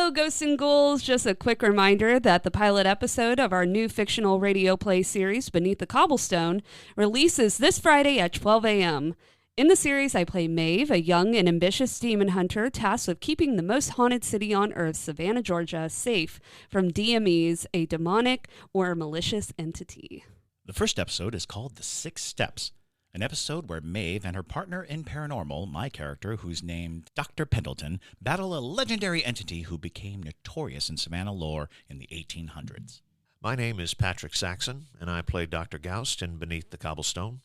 Hello, Ghosts and Ghouls. Just a quick reminder that the pilot episode of our new fictional radio play series, Beneath the Cobblestone, releases this Friday at 12 a.m. In the series, I play Maeve, a young and ambitious demon hunter tasked with keeping the most haunted city on Earth, Savannah, Georgia, safe from DMEs, a demonic or malicious entity. The first episode is called The Six Steps, an episode where Maeve and her partner in Paranormal, my character, who's named Dr. Pendleton, battle a legendary entity who became notorious in Savannah lore in the 1800s. My name is Patrick Saxon, and I play Dr. Goust in Beneath the Cobblestone.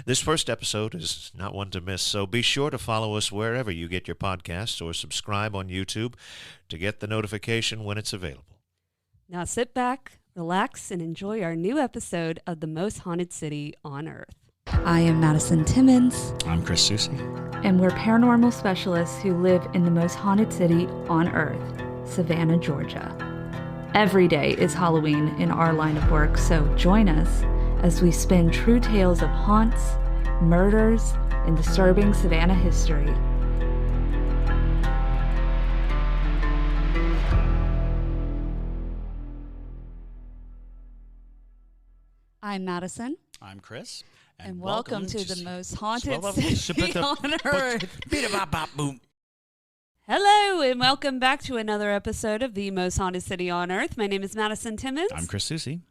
This first episode is not one to miss, so be sure to follow us wherever you get your podcasts or subscribe on YouTube to get the notification when it's available. Now sit back, relax, and enjoy our new episode of The Most Haunted City on Earth. I am Madison Timmons. I'm Chris Susi. And we're paranormal specialists who live in the most haunted city on Earth, Savannah, Georgia. Every day is Halloween in our line of work, so join us as we spin true tales of haunts, murders, and disturbing Savannah history. I'm Madison. I'm Chris. And welcome to the most haunted city on Earth. Hello, and welcome back to another episode of the most haunted city on Earth. My name is Madison Timmons. I'm Chris Susi.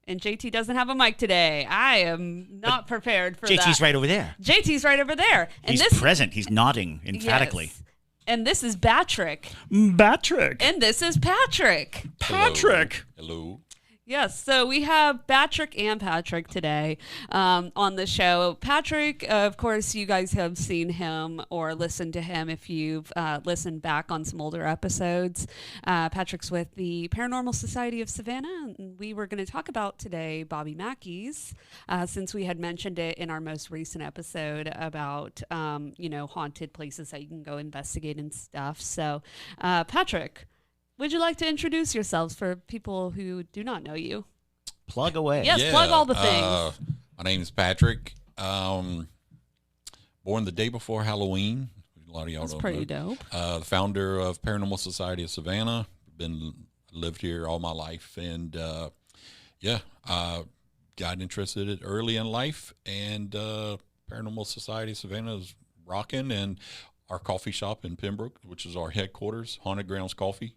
And JT doesn't have a mic today. I am not prepared for JT's right over there. JT's right over there. And he's present. He's nodding emphatically. Yes. And this is Batrick. Batrick. And this is Patrick. Patrick. Hello. Yes, so we have Batrick and Patrick today on the show. Patrick, of course, you guys have seen him or listened to him if you've listened back on some older episodes. Patrick's with the Paranormal Society of Savannah, and we were going to talk about today Bobby Mackey's, since we had mentioned it in our most recent episode about, haunted places that you can go investigate and stuff. So, Patrick, would you like to introduce yourselves for people who do not know you? Plug away. Yes, plug all the things. My name is Patrick. Born the day before Halloween. A lot of y'all That's don't pretty know. dope. The founder of Paranormal Society of Savannah. Lived here all my life, and I got interested early in life, and Paranormal Society of Savannah is rocking, and our coffee shop in Pembroke, which is our headquarters, Haunted Grounds Coffee.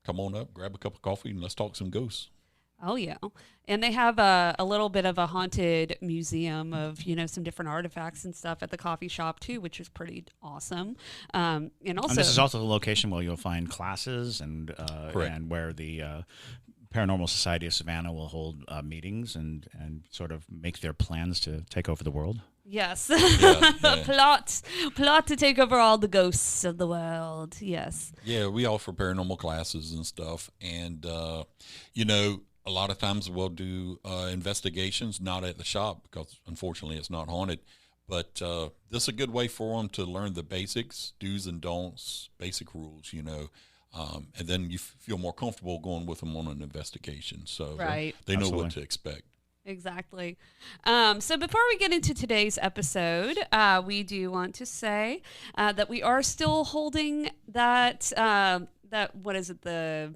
Come on up, grab a cup of coffee, and let's talk some ghosts. Oh, yeah. And they have a little bit of a haunted museum of, some different artifacts and stuff at the coffee shop, too, which is pretty awesome. And this is also the location where you'll find classes and where the Paranormal Society of Savannah will hold meetings and sort of make their plans to take over the world. Yes. Yeah. Plot to take over all the ghosts of the world. Yes. Yeah, we offer paranormal classes and stuff. And, a lot of times we'll do investigations, not at the shop because, unfortunately, it's not haunted. But this is a good way for them to learn the basics, do's and don'ts, basic rules, and then you feel more comfortable going with them on an investigation. So right. they know what to expect. Exactly. So before we get into today's episode, we do want to say that we are still holding that what is it, the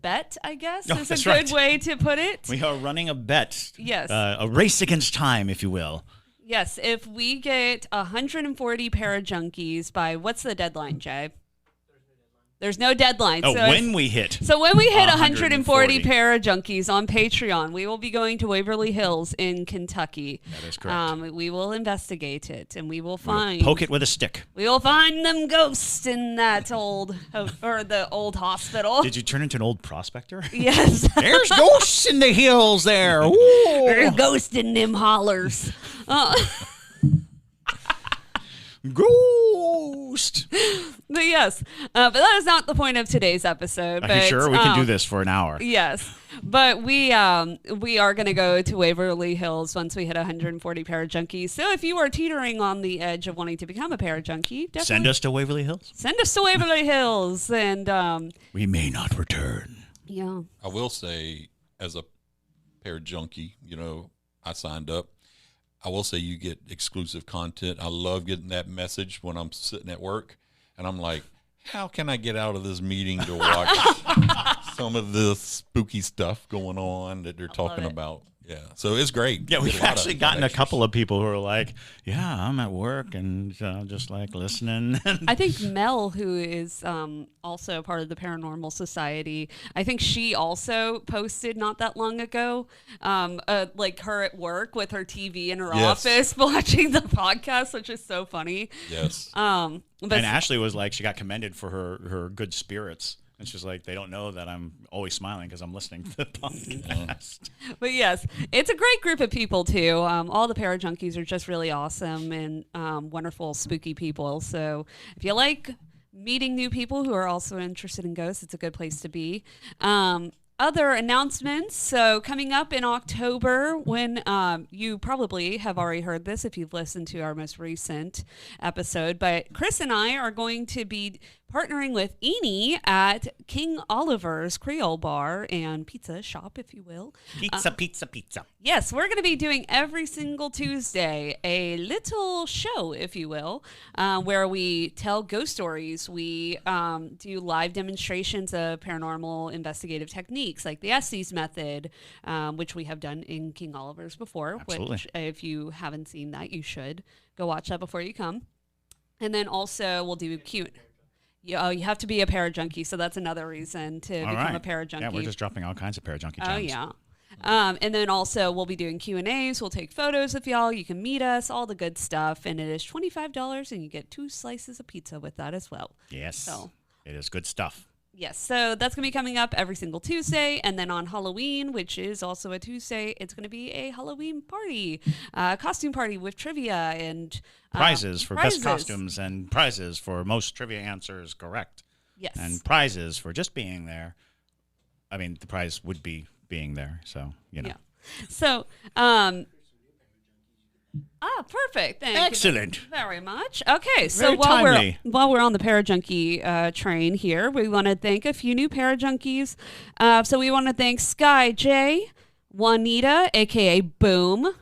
bet, I guess, is a good way to put it. We are running a bet. Yes. A race against time, if you will. Yes. If we get 140 Parajunkies by, what's the deadline, Jay? There's no deadline. Oh, when we hit 140 Parajunkies on Patreon, we will be going to Waverly Hills in Kentucky. That is correct. We will investigate it, and we'll poke it with a stick. We will find them ghosts in that the old hospital. Did you turn into an old prospector? Yes. There's ghosts in the hills there. Ooh. There's ghosts in them hollers. Ghost. But yes, but that is not the point of today's episode. Are you sure we can do this for an hour? Yes, but we are going to go to Waverly Hills once we hit 140 Parajunkies. So if you are teetering on the edge of wanting to become a Parajunkie, send us to Waverly Hills. Send us to Waverly Hills, and we may not return. Yeah, I will say, as a Parajunkie, I signed up. I will say you get exclusive content. I love getting that message when I'm sitting at work and I'm like, how can I get out of this meeting to watch some of this spooky stuff going on that they're talking about? Yeah, so it's great. Yeah, we've actually gotten a couple of people who are like, yeah, I'm at work and just like listening. I think Mel, who is also part of the Paranormal Society, I think she also posted not that long ago, like her at work with her TV in her office watching the podcast, which is so funny. Yes. And Ashley was like, she got commended for her good spirits. And she's like, they don't know that I'm always smiling because I'm listening to the podcast. But yes, it's a great group of people too. All the Parajunkies are just really awesome and wonderful, spooky people. So if you like meeting new people who are also interested in ghosts, it's a good place to be. Other announcements. So coming up in October, when you probably have already heard this if you've listened to our most recent episode, but Chris and I are going to be partnering with Eni at King Oliver's Creole Bar and Pizza Shop, if you will. Pizza. Yes, we're going to be doing every single Tuesday a little show, if you will, where we tell ghost stories. We do live demonstrations of paranormal investigative techniques like the Estes method, which we have done in King Oliver's before. Absolutely. Which, if you haven't seen that, you should go watch that before you come. And then also we'll do you have to be a Parajunkie, so that's another reason to become a Parajunkie. Yeah, we're just dropping all kinds of Parajunkie gems. Oh, yeah. And then also we'll be doing Q&As. We'll take photos of y'all. You can meet us, all the good stuff. And it is $25, and you get 2 slices of pizza with that as well. Yes. So it is good stuff. Yes, so that's going to be coming up every single Tuesday. And then on Halloween, which is also a Tuesday, it's going to be a Halloween party, costume party with trivia and prizes for best costumes and prizes for most trivia answers correct. Yes. And prizes for just being there. I mean, the prize would be being there, so, you know. Yeah. So, perfect. Thank Excellent. you very much. Okay, so Very timely. while we're on the Parajunkie train here, we want to thank a few new Parajunkies. So we want to thank Sky J, Juanita, aka Boom,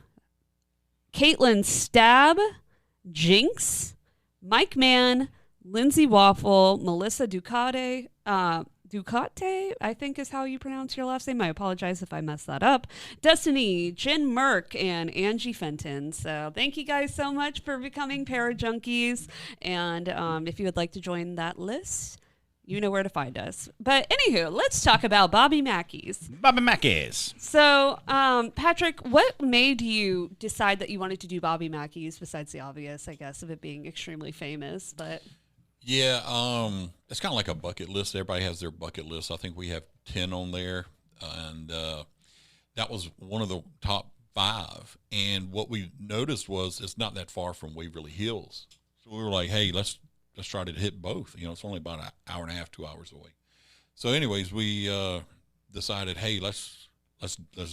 Caitlin Stab, Jinx, Mike Mann, Lindsay Waffle, Melissa Ducate, Ducate, I think is how you pronounce your last name. I apologize if I messed that up. Destiny, Jen Merck, and Angie Fenton. So thank you guys so much for becoming Parajunkies. And if you would like to join that list, you know where to find us. But anywho, let's talk about Bobby Mackey's. Bobby Mackey's. So, Patrick, what made you decide that you wanted to do Bobby Mackey's besides the obvious, I guess, of it being extremely famous? But yeah, it's kind of like a bucket list. Everybody has their bucket list. I think we have 10 on there, and that was one of the top 5. And what we noticed was it's not that far from Waverly Hills, so we were like, "Hey, let's try to hit both." You know, it's only about an hour and a half, 2 hours away. So, anyways, we decided, "Hey, let's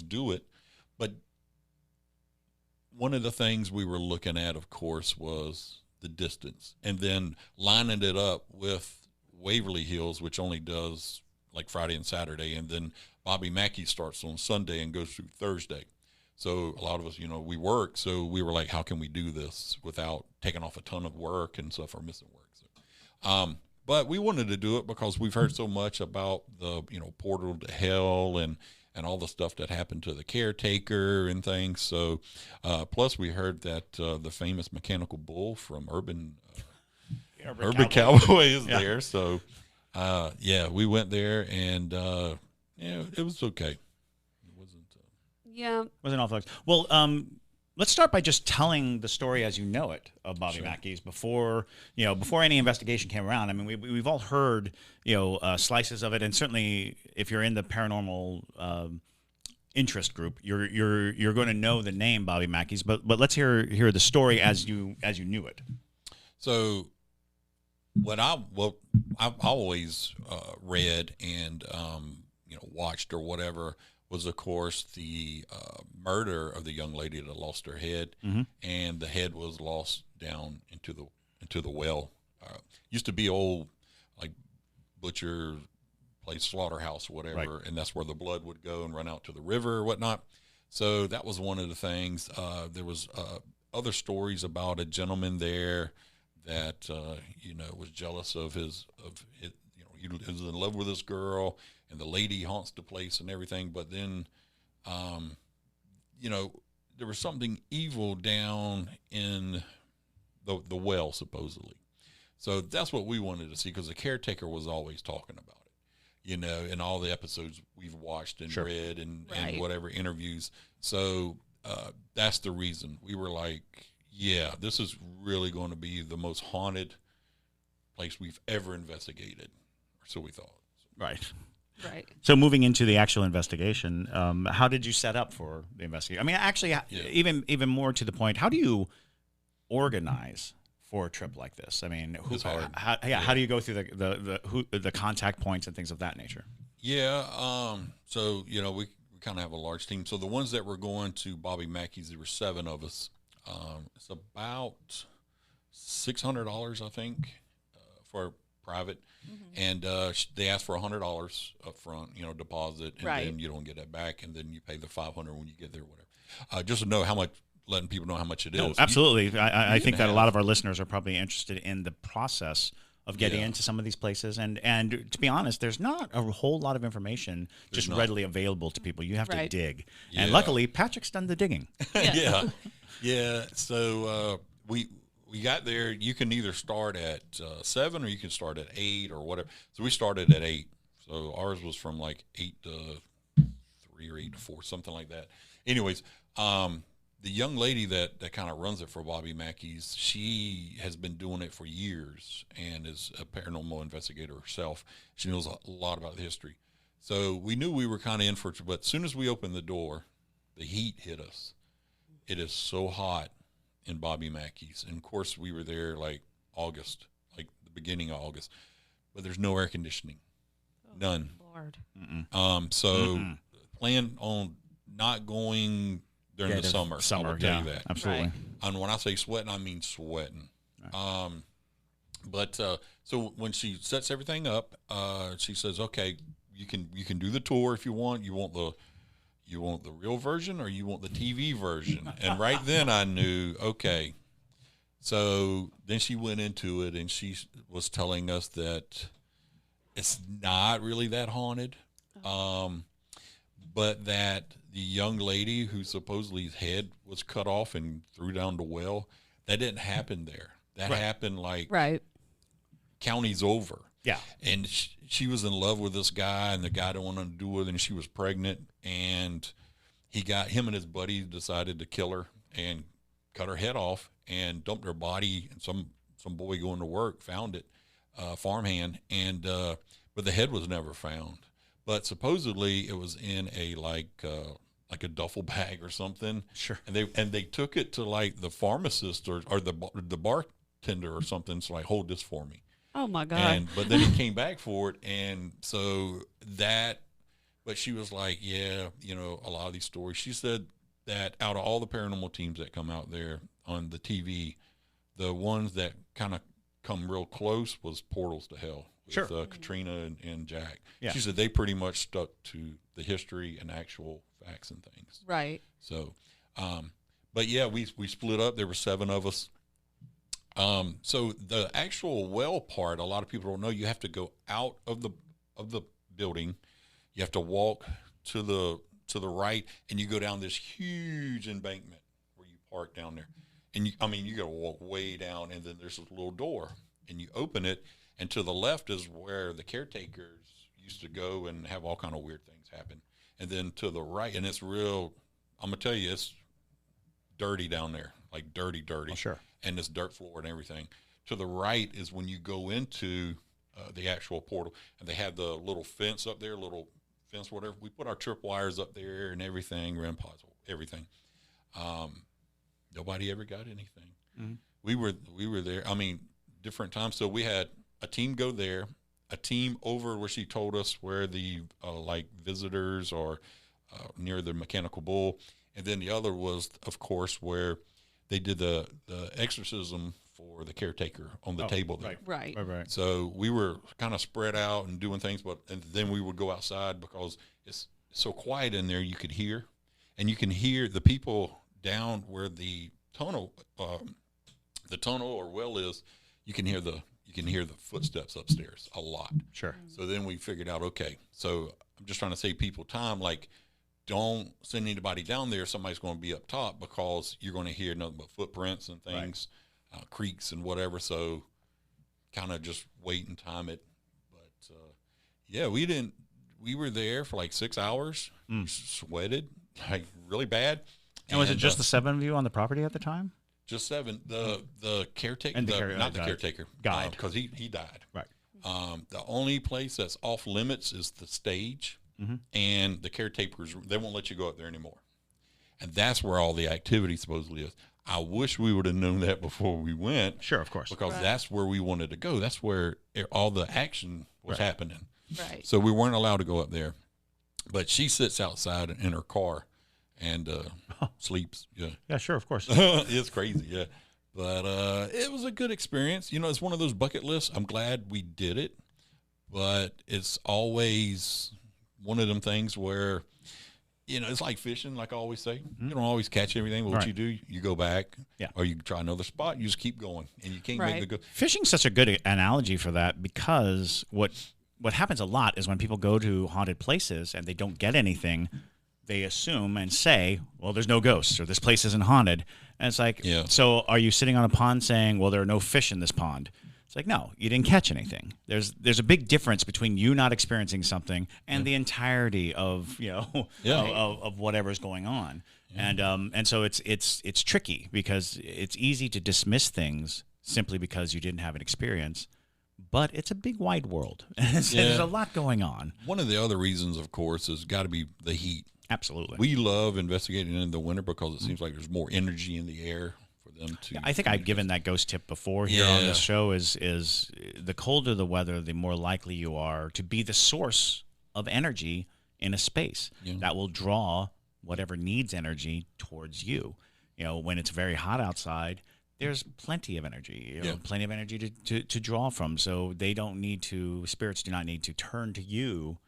do it." But one of the things we were looking at, of course, was the distance, and then lining it up with Waverly Hills, which only does like Friday and Saturday, and then Bobby Mackey starts on Sunday and goes through Thursday. So a lot of us, we work, so we were like, how can we do this without taking off a ton of work and stuff or missing work? So, but we wanted to do it because we've heard so much about the portal to hell and all the stuff that happened to the caretaker and things. So, plus we heard that the famous mechanical bull from Urban Cowboy is there. So, we went there, and it was okay. It wasn't all folks. Well, let's start by just telling the story as you know it of Bobby Mackey's before any investigation came around. I mean, we've all heard slices of it, and certainly if you're in the paranormal interest group, you're going to know the name Bobby Mackey's. But let's hear the story as you knew it. So, I've always read and watched or whatever was, of course, the murder of the young lady that lost her head, and the head was lost down into the well. Used to be old, like, butcher place, slaughterhouse or whatever, right. And that's where the blood would go and run out to the river or whatnot. So that was one of the things. There was other stories about a gentleman there that was jealous of his he was in love with this girl, and the lady haunts the place and everything. But then, there was something evil down in the well, supposedly. So that's what we wanted to see, because the caretaker was always talking about it, in all the episodes we've watched and read and whatever interviews. So that's the reason we were like, yeah, this is really going to be the most haunted place we've ever investigated. So we thought. Right. Right. So moving into the actual investigation, how did you set up for the investigation? I mean, actually, even more to the point, how do you organize for a trip like this? I mean, it's hard. How do you go through the contact points and things of that nature? Yeah. So we kind of have a large team. So the ones that were going to Bobby Mackey's, there were 7 of us. It's about $600, I think, for private. Mm-hmm. And they asked for $100 up front, deposit, and then you don't get that back, and then you pay the $500 when you get there, whatever. Just to know how much, letting people know how much it is. No, absolutely. I think that a lot of our listeners are probably interested in the process of getting into some of these places, and to be honest, there's not a whole lot of information just readily available to people. You have to dig, and luckily Patrick's done the digging. Yeah. So we got there. You can either start at 7 or you can start at 8 or whatever. So we started at 8. So ours was from like 8 to 3 or 8 to 4, something like that. Anyways, the young lady that kind of runs it for Bobby Mackey's, she has been doing it for years and is a paranormal investigator herself. She knows a lot about the history. So we knew we were kind of in for it, but as soon as we opened the door, the heat hit us. It is so hot in Bobby Mackey's. And of course we were there like August, like the beginning of August, but there's no air conditioning. None. Lord. So plan on not going during the summer. I will tell you that. Absolutely. Right. And when I say sweating, I mean sweating. Right. But so when she sets everything up, she says, "Okay, you can do the tour if you want. You want the real version or you want the TV version?" And right then I knew, okay. So then she went into it, and she was telling us that it's not really that haunted, but that the young lady who supposedly his head was cut off and threw down the well, that didn't happen there. That happened like counties over. Yeah. And she was in love with this guy, and the guy didn't want to do it, and she was pregnant, and him and his buddy decided to kill her and cut her head off and dumped her body, and some boy going to work found it, farmhand, and but the head was never found. But supposedly it was in a like a duffel bag or something. Sure. And they took it to like the pharmacist or the bartender or something. So like, hold this for me. Oh my God. But then he came back for it. And so but she was like, yeah, a lot of these stories, she said that out of all the paranormal teams that come out there on the TV, the ones that kind of come real close was Portals to Hell with Katrina and Jack. Yeah. She said they pretty much stuck to the history and actual facts and things. Right. So, but yeah, we split up. There were 7 of us. So the actual well part, a lot of people don't know. You have to go out of the building. You have to walk to the right, and you go down this huge embankment where you park down there. And you got to walk way down, and then there's this little door, and you open it, and to the left is where the caretakers used to go and have all kind of weird things happen. And then to the right, and it's real, I'm going to tell you, it's dirty down there, like dirty. Oh, sure. And it's dirt floor and everything. To the right is when you go into the actual portal, and they had the little fence up there, whatever. We put our tripwires up there and everything, REM pods, everything. Nobody ever got anything. Mm-hmm. We were there. Different times. So we had a team go there, a team over where she told us where the visitors are near the mechanical bull, and then the other was, of course, where they did the exorcism for the caretaker on the table there. Right. So we were kind of spread out and doing things, and then we would go outside because it's so quiet in there. You could hear, and you can hear the people down where the tunnel or well is. you can hear the footsteps upstairs a lot. Sure. So then we figured out, okay, so I'm just trying to save people time. Like, don't send anybody down there. Somebody's going to be up top because you're going to hear nothing but footprints and things, creaks and whatever. So kind of just wait and time it. But yeah, we were there for like 6 hours, sweated like really bad. And was it just the 7 of you on the property at the time? Just 7. The caretaker, And not the caretaker, guide, because he died. Right. The only place that's off limits is the stage, and the caretakers, they won't let you go up there anymore. And that's where all the activity supposedly is. I wish we would have known that before we went. Sure, of course. Because that's where we wanted to go. That's where all the action was happening. Right. So we weren't allowed to go up there. But she sits outside in her car and sleeps. Yeah. Yeah, sure, of course. It's crazy, yeah. But it was a good experience. You know, it's one of those bucket lists. I'm glad we did it. But it's always one of them things where, you know, it's like fishing, like I always say. You don't always catch everything. But what you do, you go back, or you try another spot. You just keep going, and you can't make the go. Fishing's such a good analogy for that, because what happens a lot is when people go to haunted places and they don't get anything, they assume and say, well, there's no ghosts, or this place isn't haunted. And it's like, so are you sitting on a pond saying, well, there are no fish in this pond? It's like, no, you didn't catch anything. There's a big difference between you not experiencing something and the entirety of, you know, of whatever's going on. And so it's tricky, because it's easy to dismiss things simply because you didn't have an experience. But it's a big wide world. There's a lot going on. One of the other reasons, of course, has got to be the heat. Absolutely. We love investigating in the winter because it seems like there's more energy in the air for them to. I think I've given that ghost tip before here on this show. Is the colder the weather, the more likely you are to be the source of energy in a space that will draw whatever needs energy towards you. You know, when it's very hot outside, there's plenty of energy, plenty of energy to draw from. So they don't need to, spirits do not need to turn to you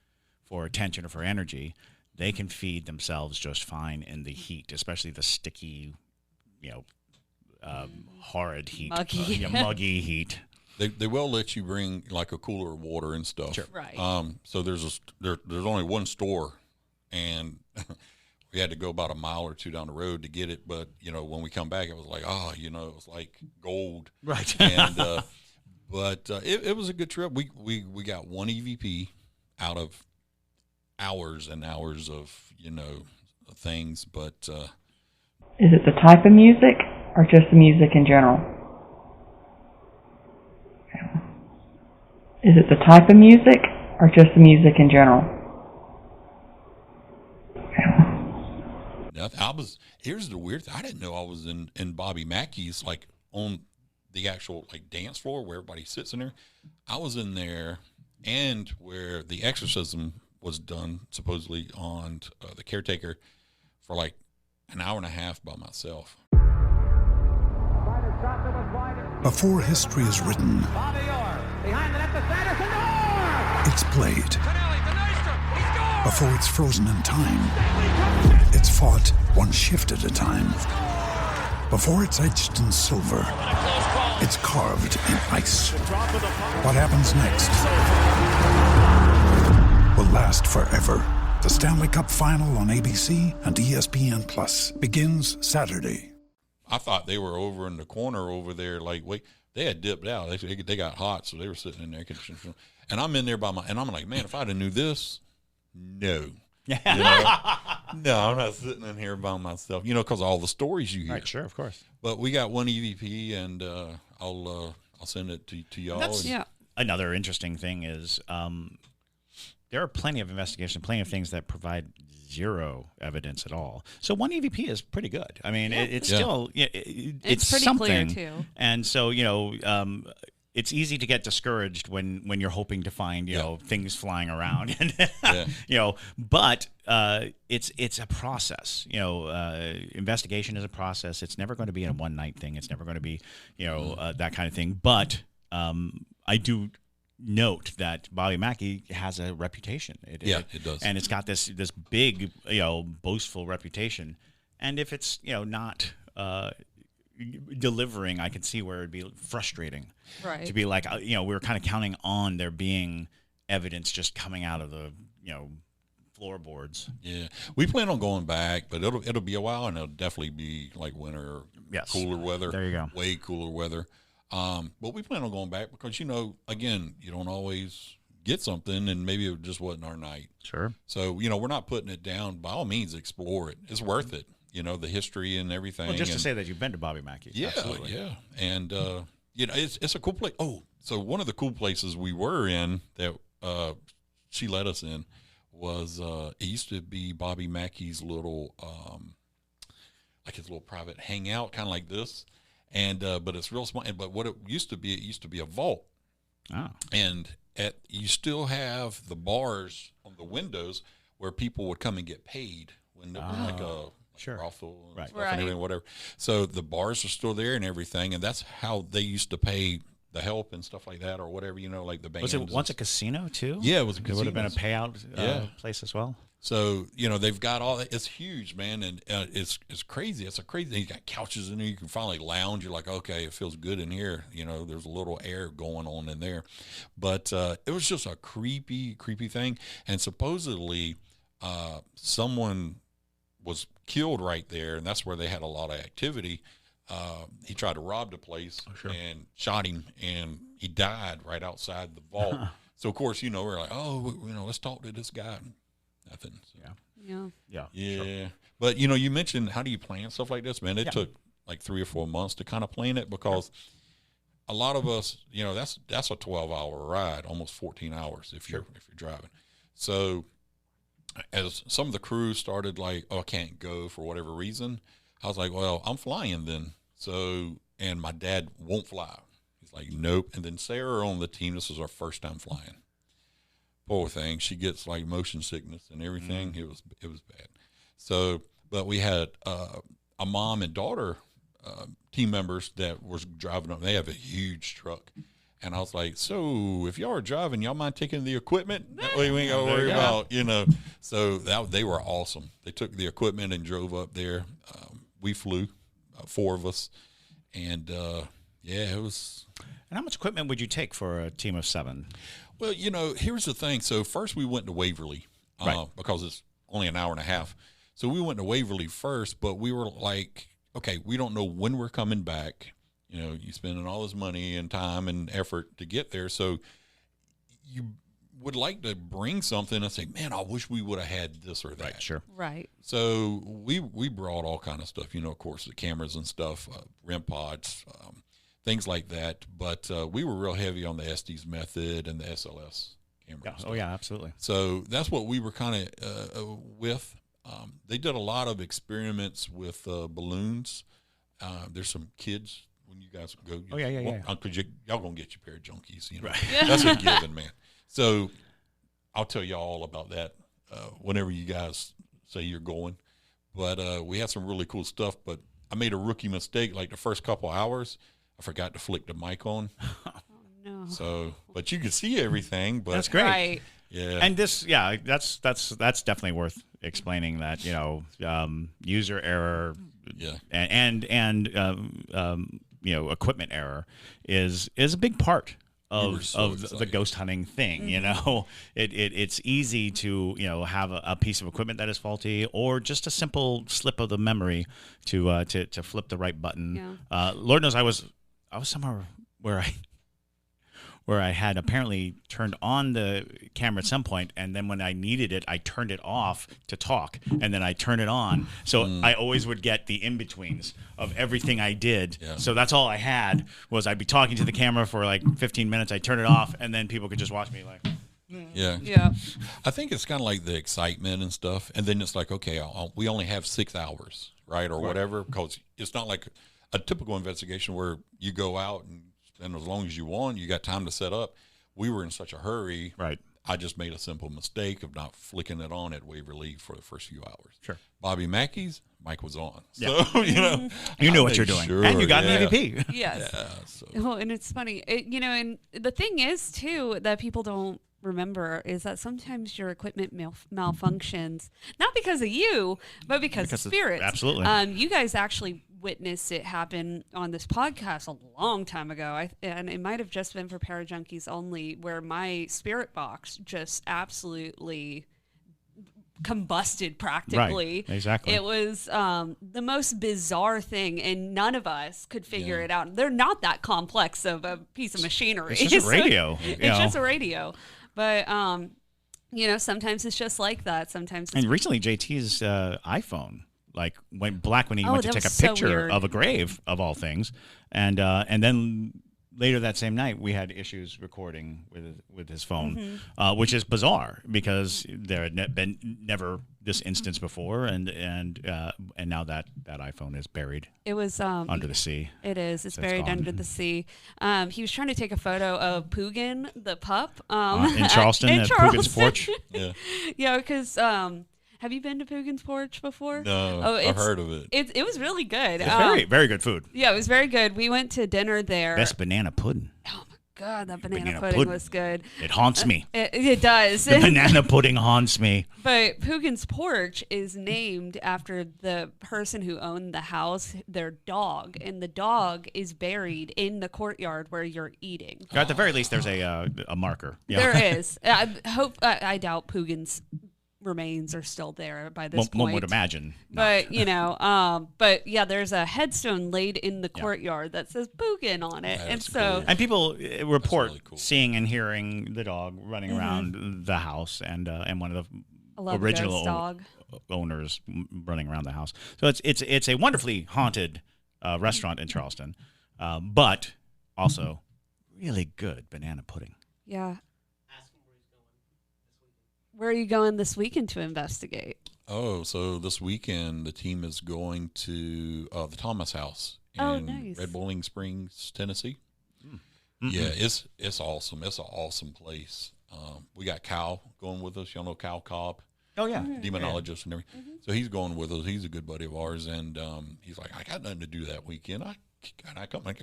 for attention or for energy. They can feed themselves just fine in the heat, especially the sticky, horrid heat, muggy heat. They will let you bring like a cooler of water and stuff. Sure. Right. So there's only one store, and we had to go about a mile or two down the road to get it. But when we come back, it was like, it was like gold. Right. And but it was a good trip. We got one EVP out of hours and hours of things. But is it the type of music or just the music in general? Is it the type of music or just the music in general? Here's the weird thing. I didn't know I was in Bobby Mackey's, like on the actual like dance floor where everybody sits in there. I was in there, and where the exorcism was done supposedly on the caretaker for like an hour and a half by myself. Before history is written, it's played. Before it's frozen in time, it's fought one shift at a time. Before it's etched in silver, it's carved in ice. What happens next will last forever. The Stanley Cup Final on ABC and ESPN Plus begins Saturday. I thought they were over in the corner over there, like, wait, they had dipped out. They got hot, so they were sitting in there. And I'm in there and I'm like, man, if I'd have knew this, no. No, I'm not sitting in here by myself, because all the stories you hear. Right, sure, of course. But we got one EVP, and I'll send it to y'all. Another interesting thing is there are plenty of investigations, plenty of things that provide zero evidence at all. So one EVP is pretty good. I mean, it's still it's pretty something. clear too. And so it's easy to get discouraged when you're hoping to find things flying around, but it's a process. Investigation is a process. It's never going to be a one night thing. It's never going to be that kind of thing. But I do note that Bobby Mackey has a reputation. It does, and it's got this big boastful reputation. And if it's not delivering, I can see where it'd be frustrating. Right. To be like, we were kind of counting on there being evidence just coming out of the, floorboards. Yeah, we plan on going back, but it'll be a while, and it'll definitely be like winter, cooler weather. There you go. Way cooler weather. But we plan on going back because again, you don't always get something, and maybe it just wasn't our night. Sure. So we're not putting it down. By all means, explore it. It's worth it. The history and everything. Well, just to say that you've been to Bobby Mackey. Yeah, absolutely. Yeah, and it's a cool place. Oh, so one of the cool places we were in that she let us in was it used to be Bobby Mackey's little like his little private hangout, kind of like this, and but it's real small. But what it used to be a vault. Oh. And you still have the bars on the windows where people would come and get paid when there was like a sure. brothel and Right. stuff and everything, whatever. So the bars are still there and everything, and that's how they used to pay the help and stuff like that, or whatever, like the bands. Was it once a casino too? Yeah, it was a It casino. would have been a payout place as well. So they've got all that. It's huge, man, and it's crazy. It's a crazy. You got couches in there. You can finally lounge. You're like, okay, it feels good in here. There's a little air going on in there, but it was just a creepy thing. And supposedly, someone was killed right there, and that's where they had a lot of activity. He tried to rob the place and shot him, and he died right outside the vault. So of course, we're like, oh, let's talk to this guy. Nothing. So. Yeah. Sure. But you mentioned, how do you plan stuff like this, man? It took like 3 or 4 months to kind of plan it, because a lot of us, that's a 12-hour ride, almost 14 hours if you're driving. So as some of the crew started like, oh, I can't go for whatever reason, I was like, well, I'm flying then. So, and my dad won't fly. He's like, nope. And then Sarah on the team, this was our first time flying. Poor thing, she gets like motion sickness and everything. It was bad. So, but we had a mom and daughter team members that was driving up. They have a huge truck, and I was like, so if y'all are driving, y'all mind taking the equipment? That way we ain't gotta worry about, So they were awesome. They took the equipment and drove up there. We flew, 4 of us, and it was. And how much equipment would you take for a team of 7? Well, here's the thing. So first we went to Waverly because it's only an hour and a half. So we went to Waverly first, but we were like, okay, we don't know when we're coming back. You spending all this money and time and effort to get there. So you would like to bring something and say, man, I wish we would have had this or that. Right, sure. Right. So we brought all kind of stuff, of course, the cameras and stuff, REM pods, things like that. But we were real heavy on the Estes method and the SLS camera. Yeah. Oh, yeah, absolutely. So that's what we were kind of with. They did a lot of experiments with balloons. There's some kids, when you guys go. Oh, yeah. Y'all going to get your pair of junkies. Right. That's a given, man. So I'll tell y'all all about that whenever you guys say you're going. But we had some really cool stuff. But I made a rookie mistake. Like the first couple hours, I forgot to flick the mic on. Oh, no. So, but you could see everything. But that's great. Right. Yeah. And this, that's definitely worth explaining, that, user error and equipment error is a big part of the ghost hunting thing. It's easy to have a piece of equipment that is faulty, or just a simple slip of the memory to flip the right button. Lord knows I was somewhere where I had apparently turned on the camera at some point, and then when I needed it, I turned it off to talk, and then I turned it on. So I always would get the in-betweens of everything I did. Yeah. So that's all I had, was I'd be talking to the camera for like 15 minutes, I'd turn it off, and then people could just watch me like... Yeah. I think it's kind of like the excitement and stuff, and then it's like, okay, we only have 6 hours, right, or whatever, because it's not like a typical investigation where you go out and as long as you want, you got time to set up. We were in such a hurry. Right. I just made a simple mistake of not flicking it on at Waverly for the first few hours. Sure. Bobby Mackey's mic was on. Yeah. So, you knew what you're doing. Sure, and you got an EVP. Yes. Yeah, so. Well, and it's funny, and the thing is, too, that people don't remember is that sometimes your equipment malfunctions, not because of you, but because of spirits. Absolutely. You guys actually witnessed it happen on this podcast a long time ago. And it might have just been for Parajunkies only, where my spirit box just absolutely combusted practically. Right, exactly. It was the most bizarre thing, and none of us could figure it out. They're not that complex of a piece of machinery. It's just a radio. It's just a radio. But, sometimes it's just like that. Sometimes it's... And recently, JT's iPhone went black when he went to that take a was so picture weird. of a grave, of all things. And then later that same night, we had issues recording with his phone, which is bizarre because there had been never this instance before, and now that iPhone is buried. It was under the sea. It is. It's So buried gone. under the sea. He was trying to take a photo of Pugin, the pup, In Charleston, at Pugin's porch. Yeah. Yeah, because have you been to Pugin's porch before? No, Oh, I've heard of it. It was really good. It's very, very good food. Yeah, it was very good. We went to dinner there. Best banana pudding. Oh my god, that banana Banana pudding pudding. was good. It haunts me. It does. The banana pudding haunts me. But Pugin's porch is named after the person who owned the house, their dog, and the dog is buried in the courtyard where you're eating. At the very least, there's a marker. Yeah. There is. I doubt Pugin's remains are still there by this point. One would imagine. not. But but yeah, there's a headstone laid in the courtyard that says Pugin on it, and That's so cool. And people report really cool. seeing and hearing the dog running around the house, and one of I love the a ghost original dog. owners running around the house. So it's a wonderfully haunted restaurant in Charleston, but also really good banana pudding. Yeah. Where are you going this weekend to investigate? Oh, so this weekend the team is going to the Thomas House in Oh, nice. Red Bowling Springs, Tennessee. Mm-hmm. Yeah, it's awesome. It's an awesome place. We got Cal going with us. Y'all know Cal Cobb, Oh yeah, demonologist and everything. So he's going with us. He's a good buddy of ours, and he's like, I got nothing to do that weekend.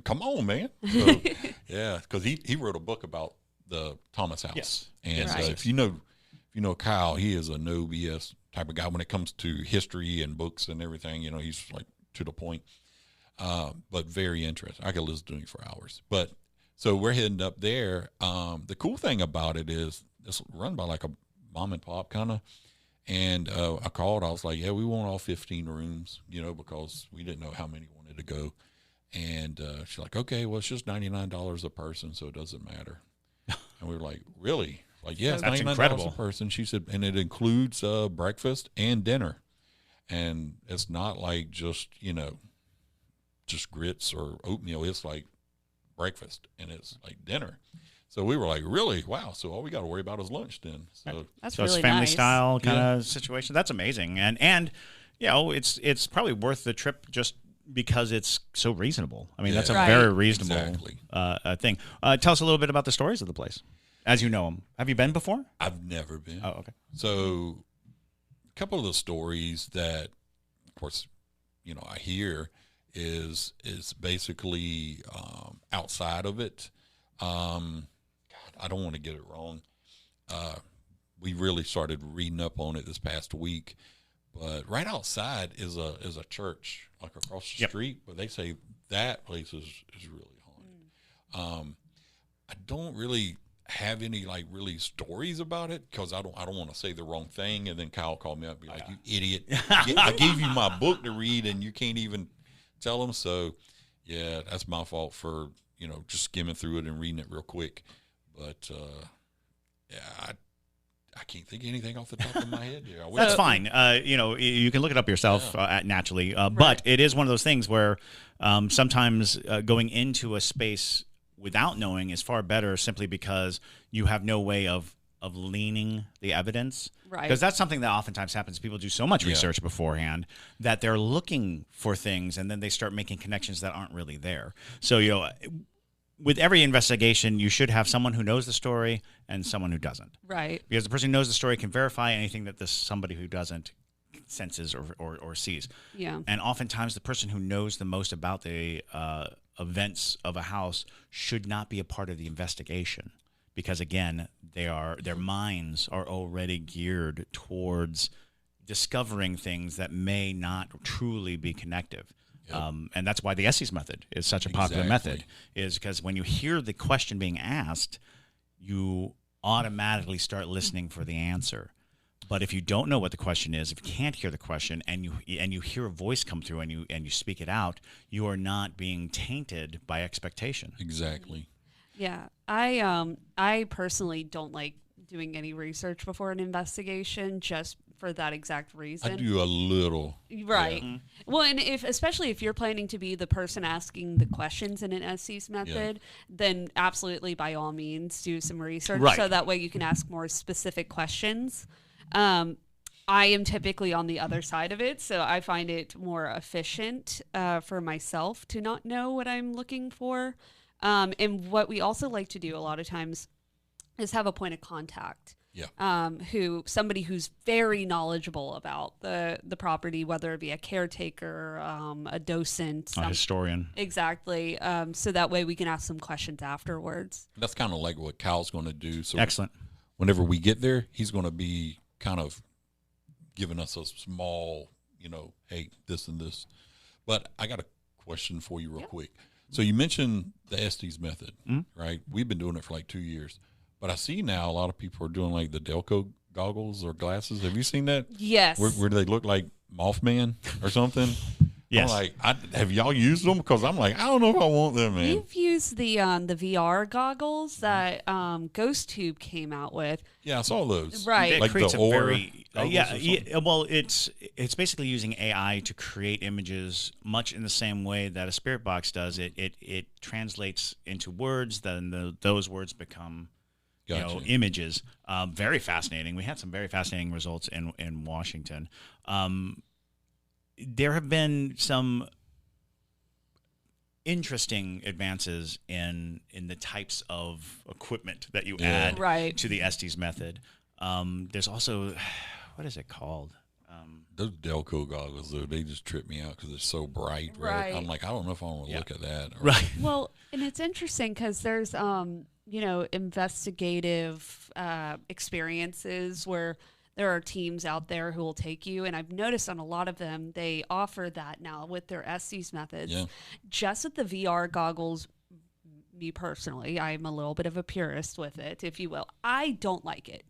Come on, man. So, yeah, because he wrote a book about the Thomas House. Yes. And Right. if you know Kyle, he is a no BS type of guy when it comes to history and books and everything. He's like to the point, but very interesting. I could listen to him for hours. But so we're heading up there. The cool thing about it is it's run by like a mom and pop kind of. And I called. I was like, yeah, we want all 15 rooms, because we didn't know how many wanted to go. And she's like, okay, well, it's just $99 a person, so it doesn't matter. And we were like, really? Like, yeah, it's That's $99 incredible. a person. She said, and it includes breakfast and dinner. And it's not like just grits or oatmeal. It's like breakfast and it's like dinner. So we were like, really? Wow. So all we got to worry about is lunch then. So That's so really it's family nice. style kind of situation. That's amazing, and it's probably worth the trip just because it's so reasonable. I mean, that's a Right. very reasonable Exactly. thing. Tell us a little bit about the stories of the place, as you know them. Have you been before? I've never been. Oh, okay. So a couple of the stories that, of course, I hear is basically outside of it. God, I don't want to get it wrong. We really started reading up on it this past week, but right outside is a church like across the Yep. street. But they say that place is really haunted. I don't really have any really stories about it because I don't want to say the wrong thing, and then Kyle called me up and be like, "You idiot! I gave you my book to read, and you can't even tell them." So, yeah, that's my fault for just skimming through it and reading it real quick. But yeah, I can't think of anything off the top of my head here. I wish That's I fine. You can look it up yourself naturally. But it is one of those things where sometimes going into a space without knowing is far better simply because you have no way of leaning the evidence. Right. Because that's something that oftentimes happens. People do so much research beforehand that they're looking for things and then they start making connections that aren't really there. So, with every investigation, you should have someone who knows the story and someone who doesn't. Right. Because the person who knows the story can verify anything that somebody who doesn't senses or sees. Yeah. And oftentimes the person who knows the most about the events of a house should not be a part of the investigation because, again, their minds are already geared towards discovering things that may not truly be connective. And that's why the Estes method is such a popular method, is because when you hear the question being asked, you automatically start listening for the answer. But if you don't know what the question is, if you can't hear the question, and you hear a voice come through and you speak it out, you are not being tainted by expectation. Exactly. Yeah, I personally don't like doing any research before an investigation, just for that exact reason. I do a little. Right. Yeah. Well, and especially if you're planning to be the person asking the questions in an Estes method, then absolutely, by all means, do some research, so that way you can ask more specific questions. I am typically on the other side of it, so I find it more efficient for myself to not know what I'm looking for. And what we also like to do a lot of times is have a point of contact. Yeah. Somebody who's very knowledgeable about the property, whether it be a caretaker, a docent, A historian. Exactly. So that way we can ask some questions afterwards. That's kind of like what Kyle's going to do. So Excellent. Whenever we get there, he's going to be kind of giving us a small, hey, this and this. But I got a question for you real quick. So you mentioned the Estes method, right? We've been doing it for like 2 years. But I see now a lot of people are doing like the Delco goggles or glasses. Have you seen that? Yes. Where they look like Mothman or something? Yes. I'm like, have y'all used them? Because I'm like, I don't know if I want them, man. We've used the VR goggles that Ghost Tube came out with. Yeah, I saw those. Right. It Like creates the a aura very goggles well, it's basically using AI to create images much in the same way that a spirit box does. It translates into words, then those words become Gotcha. images. Very fascinating. We had some very fascinating results in Washington. There have been some interesting advances in the types of equipment that you add to the Estes method. There's also, what is it called? Those Delco goggles, though, they just trip me out because they're so bright. Right. I'm like, I don't know if I want to look at that. Right. Well, and it's interesting because there's, investigative experiences where there are teams out there who will take you. And I've noticed on a lot of them, they offer that now with their Estes methods. Yeah. Just with the VR goggles, me personally, I'm a little bit of a purist with it, if you will. I don't like it.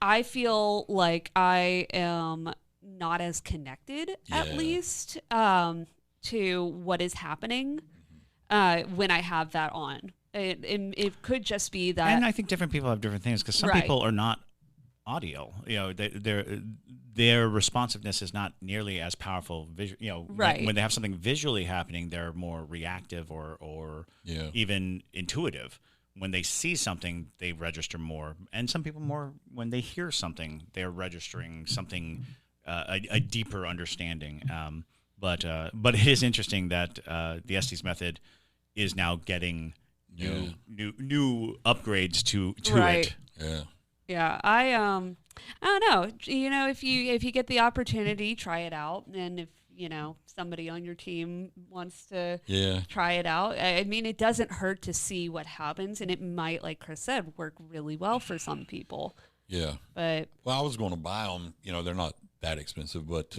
I feel like I am not as connected, at least, to what is happening when I have that on. It could just be that. And I think different people have different things, because some people are not audio. Their responsiveness is not nearly as powerful. When they have something visually happening, they're more reactive or even intuitive. When they see something, they register more, and some people more when they hear something, they're registering something, a deeper understanding. But it is interesting that the Estes method is now getting new upgrades to it. Yeah. Yeah, I don't know. If you get the opportunity, try it out, and if somebody on your team wants to try it out, I mean, it doesn't hurt to see what happens, and it might, like Chris said, work really well for some people. Yeah. But I was going to buy them. They're not that expensive, but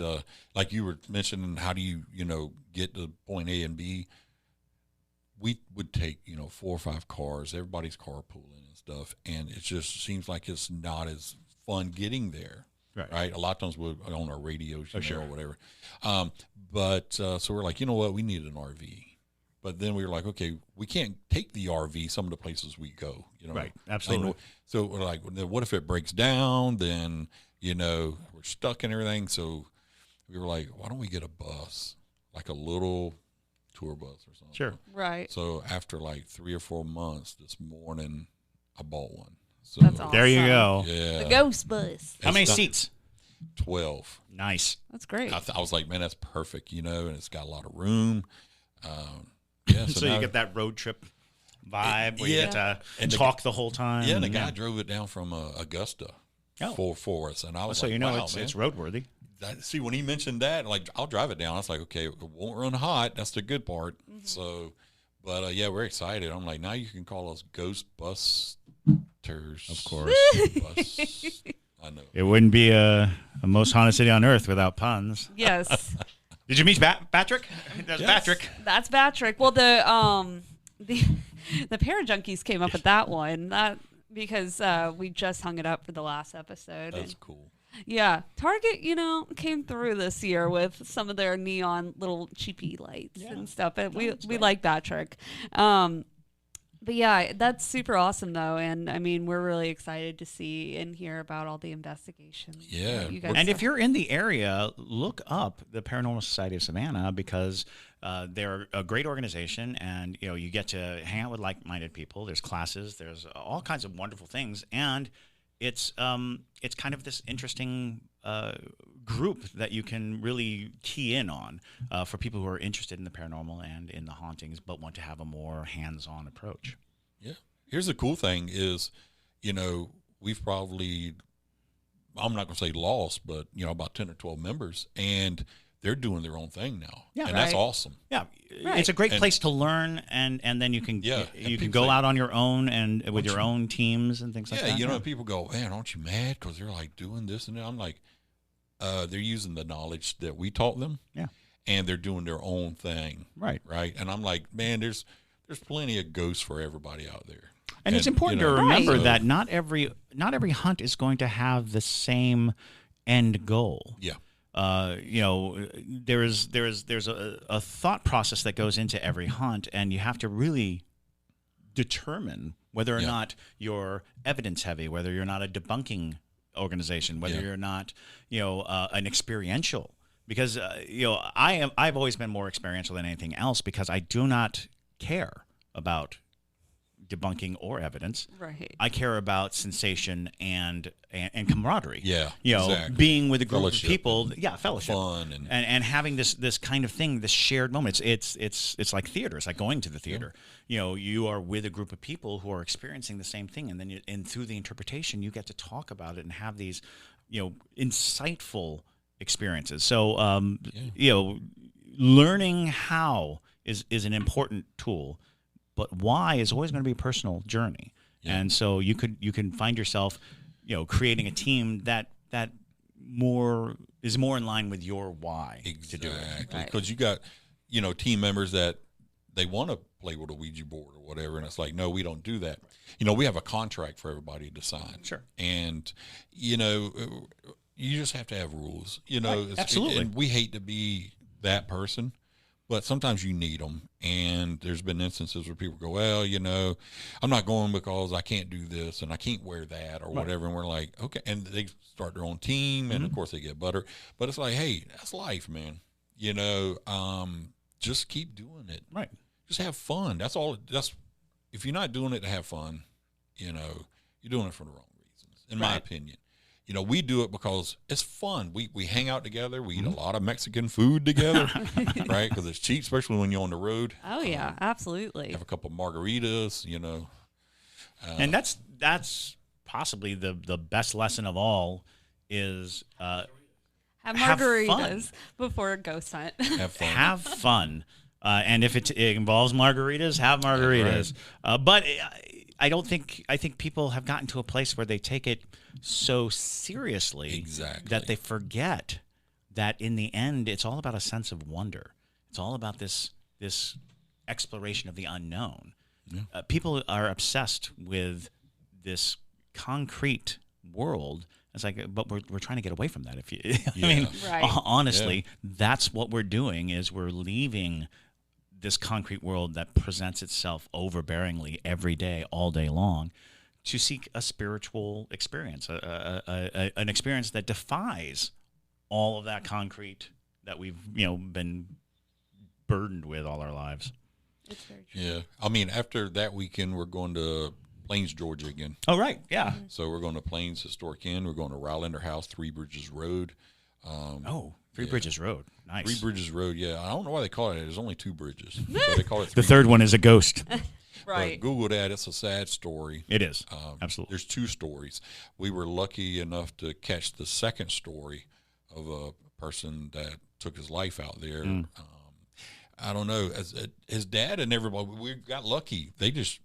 like you were mentioning, how do you get to point A and B? We would take 4 or 5 cars, everybody's carpooling and stuff, and it just seems like it's not as fun getting there. Right. A lot of times we're on our radios, or whatever. So we're like, you know what? We need an RV. But then we were like, okay, we can't take the RV some of the places we go. Right. Absolutely. So we're like, what if it breaks down? Then we're stuck and everything. So we were like, why don't we get a bus, like a little tour bus or something? Sure. Right. So after like 3 or 4 months, this morning I bought one. So that's awesome. There you go. Yeah. The ghost bus. How many seats? 12. Nice. That's great. I was like, man, that's perfect, and it's got a lot of room. So you get that road trip vibe where you get to talk the whole time. Yeah, and the guy drove it down from Augusta for us, and I was so like, wow, it's roadworthy. See, when he mentioned that, like, I'll drive it down. I was like, okay, it won't run hot. That's the good part. Mm-hmm. So, but we're excited. I'm like, now you can call us Ghostbusters. Of course. I know. It wouldn't be a most haunted city on earth without puns. Yes. Did you meet Patrick? That's Yes. Patrick. That's Patrick. Well, the Parajunkies came up with that one because we just hung it up for the last episode. That's And, cool. yeah, Target, came through this year with some of their neon little cheapy lights and stuff. But we like Patrick. But yeah, that's super awesome though, and I mean we're really excited to see and hear about all the investigations. Yeah. that you guys And if have. you're in the area, look up the Paranormal Society of Savannah because they're a great organization, and you get to hang out with like-minded people. There's classes, there's all kinds of wonderful things, and it's kind of this interesting group that you can really key in on for people who are interested in the paranormal and in the hauntings, but want to have a more hands-on approach. Yeah. Here's the cool thing is, we've probably, I'm not going to say lost, but, about 10 or 12 members, and they're doing their own thing now. Yeah. And that's Right. awesome. Yeah, Right. it's a great And- place to learn, and then you can Yeah, you and can people go say- out on your own and with your own teams and things like Yeah, that. people go, man, aren't you mad because they're like doing this and that? I'm like, they're using the knowledge that we taught them. Yeah. And they're doing their own thing. Right. Right. And I'm like, man, there's plenty of ghosts for everybody out there. And it's important to remember Right. that not every hunt is going to have the same end goal. Yeah. There's a thought process that goes into every hunt, and you have to really determine whether or Yeah. not you're evidence heavy, whether you're not a debunking organization, whether Yeah. you're not an experiential. Because I've always been more experiential than anything else because I do not care about debunking or evidence. Right. I care about sensation and camaraderie. Yeah, exactly. Being with a group Fellowship. of people. Yeah, fellowship. Fun and having this kind of thing, this shared moment. It's like theater. It's like going to the theater. You are with a group of people who are experiencing the same thing, and then and through the interpretation, you get to talk about it and have these, insightful experiences. So, learning how is an important tool. But why is always going to be a personal journey, and so you can find yourself, creating a team that is more in line with your why to do it. Exactly. Because you got, team members that they want to play with a Ouija board or whatever, and it's like, no, we don't do that. We have a contract for everybody to sign. Sure. And, you just have to have rules. Right. Absolutely. And we hate to be that person. But sometimes you need them, and there's been instances where people go, well, I'm not going because I can't do this and I can't wear that or whatever. And we're like, okay. And they start their own team, and of course they get butter. But it's like, hey, that's life, man. Just keep doing it. Right. Just have fun. That's all. If you're not doing it to have fun, you're doing it for the wrong reasons, in my opinion. We do it because it's fun. We hang out together. We eat a lot of Mexican food together, right? Because it's cheap, especially when you're on the road. Oh yeah, absolutely. Have a couple of margaritas, And that's possibly the best lesson of all is Have have margaritas before a ghost hunt. Have fun. have fun. And if it involves margaritas, have margaritas. But I think people have gotten to a place where they take it so seriously Exactly. that they forget that in the end, it's all about a sense of wonder. It's all about this exploration of the unknown. Yeah. People are obsessed with this concrete world. It's like, but we're trying to get away from that. If you, I mean, Right. honestly, that's what we're doing. Is we're leaving this concrete world that presents itself overbearingly every day, all day long, to seek a spiritual experience, an experience that defies all of that concrete that we've been burdened with all our lives. It's very true. Yeah. I mean, after that weekend, we're going to Plains, Georgia again. Oh, right, yeah. So we're going to Plains Historic Inn. We're going to Rylander House, Three Bridges Road. Three Bridges Road, nice. Three Bridges Road, yeah. I don't know why they call it that. There's only two bridges. So they call it The Three third one is a ghost. Right. But Google that. It's a sad story. It is, absolutely. There's two stories. We were lucky enough to catch the second story of a person that took his life out there. I don't know. As his dad and everybody, we got lucky. They just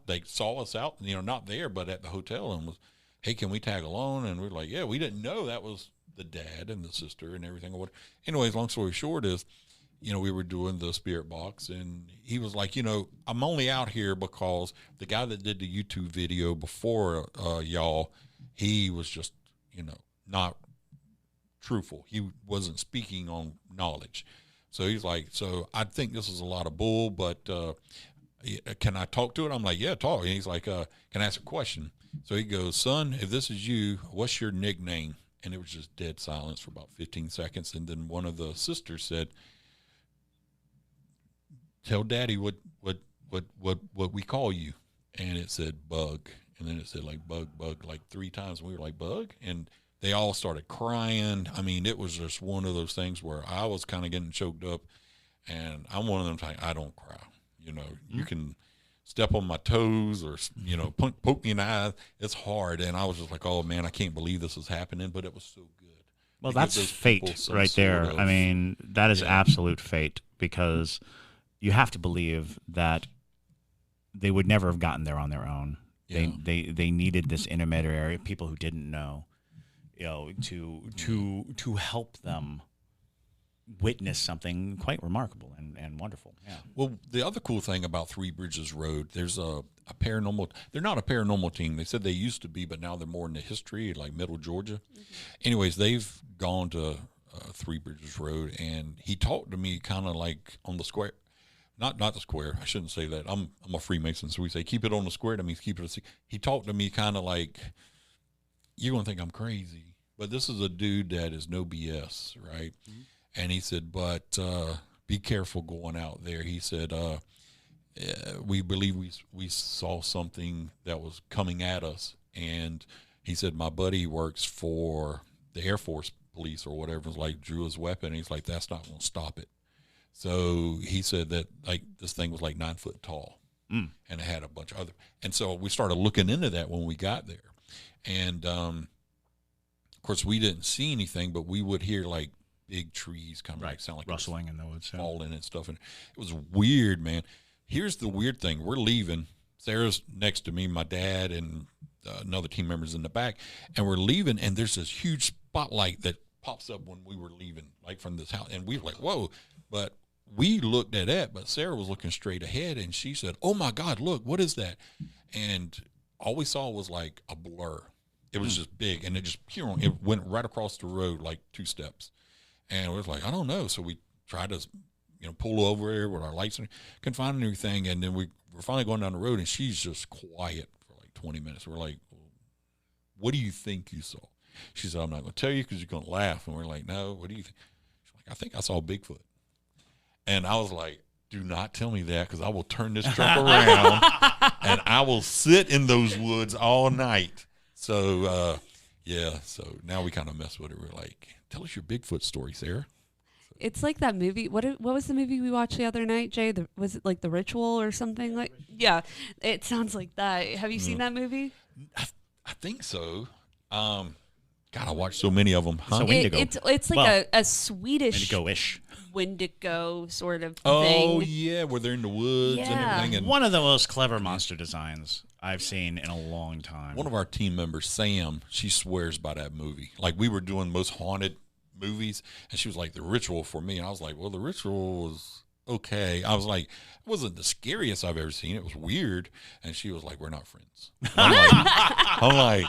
they saw us out, not there, but at the hotel, and was, hey, can we tag along? And we were like, yeah, we didn't know that was the dad and the sister and everything. Anyways, long story short is, we were doing the spirit box, and he was like, I'm only out here because the guy that did the YouTube video before y'all, he was just, not truthful. He wasn't speaking on knowledge. So he's like, so I think this is a lot of bull, but can I talk to it? I'm like, yeah, talk. And he's like, can I ask a question? So he goes, son, if this is you, what's your nickname? And it was just dead silence for about 15 seconds. And then one of the sisters said, tell Daddy what we call you. And it said Bug. And then it said like bug, like 3 times. And we were like, Bug? And they all started crying. I mean, it was just one of those things where I was kind of getting choked up. And I'm one of them type, I don't cry. You can step on my toes or, poke me in the eye. It's hard. And I was just like, oh, man, I can't believe this is happening. But it was so good. Well, that's fate right there. I mean, that is absolute fate, because you have to believe that they would never have gotten there on their own. Yeah. They needed this intermediary, people who didn't know, to help them witness something quite remarkable and wonderful. Yeah. Well, the other cool thing about Three Bridges Road, there's a paranormal. They're not a paranormal team. They said they used to be, but now they're more into history, like Middle Georgia. Mm-hmm. Anyways, they've gone to Three Bridges Road, and he talked to me kind of like on the square. Not the square. I shouldn't say that. I'm a Freemason, so we say keep it on the square. That means keep it. He talked to me kind of like, you're gonna think I'm crazy, but this is a dude that is no BS, right? Mm-hmm. And he said, but be careful going out there. He said, we believe we saw something that was coming at us. And he said, my buddy works for the Air Force Police or whatever, like drew his weapon. And he's like, that's not going to stop it. So he said that like this thing was like 9 foot tall and it had a bunch of other. And so we started looking into that when we got there. And of course, we didn't see anything, but we would hear like big trees coming, right, like sound like rustling in the woods, falling and stuff, and it was weird, man. Here's the weird thing: we're leaving. Sarah's next to me, my dad, and another team member's in the back, and we're leaving. And there's this huge spotlight that pops up when we were leaving, like from this house, and we were like, "Whoa!" But we looked at that, but Sarah was looking straight ahead, and she said, "Oh my God, look! What is that?" And all we saw was like a blur. It was just big, and it went right across the road like 2 steps. And we was like, I don't know. So we tried to, pull over here with our lights and couldn't find anything. And then we're finally going down the road, and she's just quiet for like 20 minutes. We're like, what do you think you saw? She said, I'm not going to tell you because you're going to laugh. And we're like, no, what do you think? She's like, I think I saw Bigfoot. And I was like, do not tell me that, because I will turn this truck around and I will sit in those woods all night. So, so now we kind of mess with it. We're like, tell us your Bigfoot story, Sarah. It's like that movie. What was the movie we watched the other night, Jay? Was it like The Ritual or something? Like, yeah, it sounds like that. Have you seen that movie? I think so. God, I watched so many of them. Huh? It's like a Swedish Wendigo-ish. Wendigo sort of thing. Oh, yeah, where they're in the woods and everything. And one of the most clever monster designs I've seen in a long time. One of our team members, Sam, she swears by that movie. Like, we were doing most haunted movies, and she was like, The Ritual for me. And I was like, well, The Ritual was okay. I was like, it wasn't the scariest I've ever seen. It was weird. And she was like, we're not friends. I'm like,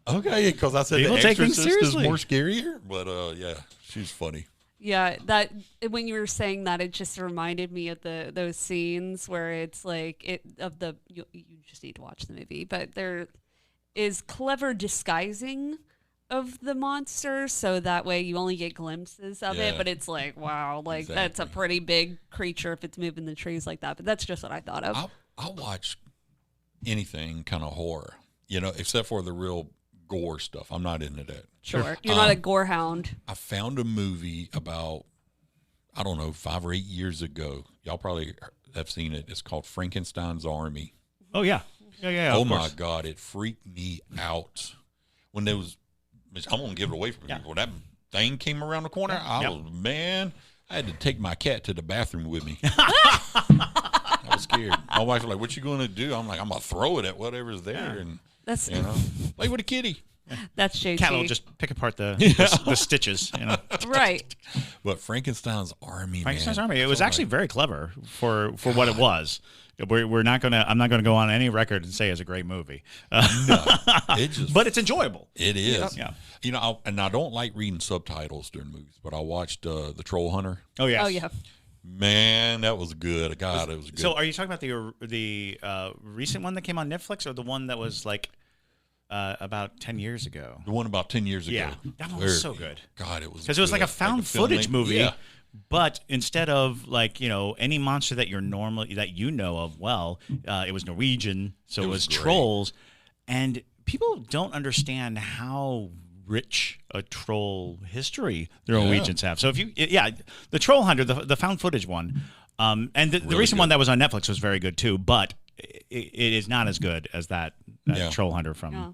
okay, because I said People The Exorcist is more seriously. scarier. But, yeah, she's funny. Yeah, that when you were saying that, it just reminded me of those scenes where it's like you just need to watch the movie, but there is clever disguising of the monster, so that way you only get glimpses of it, but it's like, wow, like that's a pretty big creature if it's moving the trees like that. But that's just what I thought of. I'll watch anything kind of horror, except for the real gore stuff. I'm not into that. Sure. You're not a gore hound. I found a movie about, I don't know, 5 or 8 years ago. Y'all probably have seen it. It's called Frankenstein's Army. Oh, yeah. Yeah. Oh, my God. It freaked me out. When there was, I'm going to give it away from people. When that thing came around the corner, I had to take my cat to the bathroom with me. I was scared. My wife was like, what you going to do? I'm like, I'm going to throw it at whatever's there. And, That's play with a kitty. That's JT. Cat will just pick apart the stitches. Right. But Frankenstein's Army, Frankenstein's man. Army. It was actually very clever for what it was. We're not gonna. I'm not gonna go on any record and say it's a great movie. No, but it's enjoyable. It is. Yeah. I don't like reading subtitles during movies, but I watched The Troll Hunter. Oh yes. Oh yeah. Man, that was good. God, it was good. So, are you talking about the recent one that came on Netflix, or the one that was like about 10 years ago? The one about 10 years ago. Yeah, that one was so good. God, it was because it was like a found footage movie. Yeah. But instead of any monster that you know of, it was Norwegian, so it was trolls, and people don't understand how rich a troll history the Norwegians have. So the Troll Hunter, the found footage one, and the Really recent good. one that was on Netflix was very good too, but it is not as good as that Troll Hunter from. Yeah.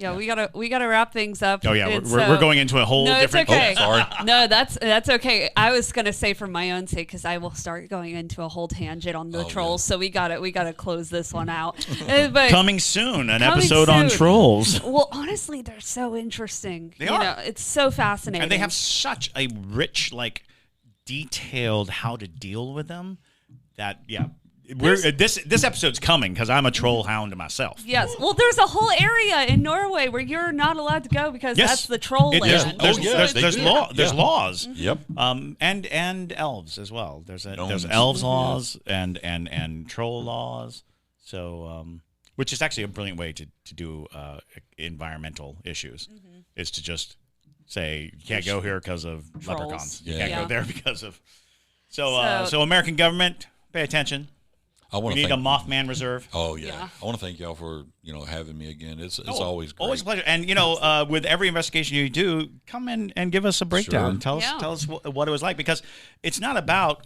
Yeah, we gotta wrap things up. Oh yeah, we're going into a whole different. It's okay. Oh, sorry. No, that's okay. I was gonna say for my own sake, because I will start going into a whole tangent on the trolls. So we gotta close this one out. But coming soon, an episode on trolls. Well, honestly, they're so interesting. They are. It's so fascinating, and they have such a rich, detailed how to deal with them. That this episode's coming because I'm a troll hound myself. Yes. Well, there's a whole area in Norway where you're not allowed to go because that's the troll land. There's laws. Yep. And elves as well. There's elves laws and troll laws. So which is actually a brilliant way to do environmental issues is to just say you can't go here because of trolls. leprechauns. You Yeah. can't go there because of so American government, pay attention. We need a Mothman reserve. Oh yeah. I want to thank y'all for having me again. It's always great. Always a pleasure. And with every investigation you do, come in and give us a breakdown. Sure. Tell us what it was like, because it's not about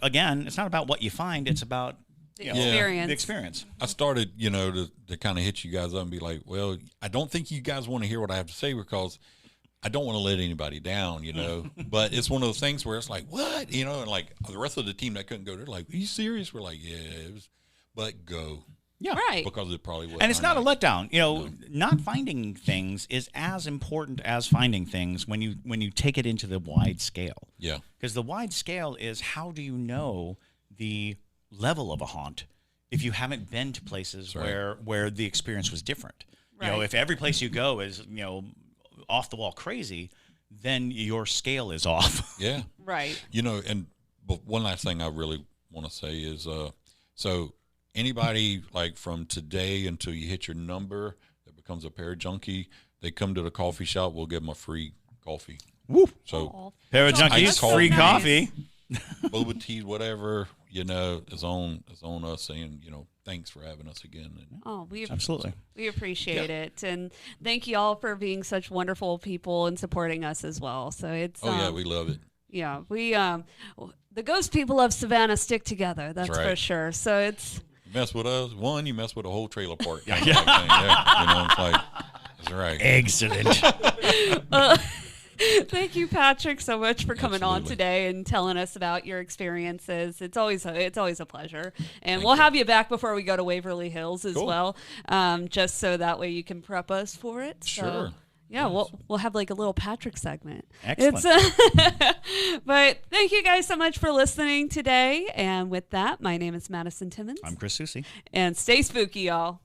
what you find. It's about the experience. The experience. I started to kind of hit you guys up and be like, well, I don't think you guys want to hear what I have to say because I don't want to let anybody down, but it's one of those things where it's like, what? And like the rest of the team that couldn't go, they're like, are you serious? We're like, yeah, it was, but go. Yeah. Right. Because it probably was. And it's not a letdown. Not finding things is as important as finding things when you take it into the wide scale. Yeah. Because the wide scale is, how do you know the level of a haunt if you haven't been to places where the experience was different? Right. If every place you go is, off the wall crazy, then your scale is off. Yeah. Right. But one last thing I really want to say is, so anybody from today until you hit your number that becomes a parajunkie, they come to the coffee shop, we'll give them a free coffee. Woo. So parajunkies, free nice. coffee. Boba tea, whatever, is on us saying, thanks for having us again. Absolutely. We appreciate it. And thank you all for being such wonderful people and supporting us as well. So it's we love it. Yeah, we the ghost people of Savannah stick together, that's right. for sure. So it's You mess with us, you mess with a whole trailer park. It's like, that's right. Excellent. Thank you, Patrick, so much for coming on Absolutely. today and telling us about your experiences. It's always a pleasure, and we'll have you back before we go to Waverly Hills as well, just so that way you can prep us for it. Sure. So, yeah, we'll have like a little Patrick segment. Excellent. But thank you guys so much for listening today. And with that, my name is Madison Timmons. I'm Chris Soucy. And stay spooky, y'all.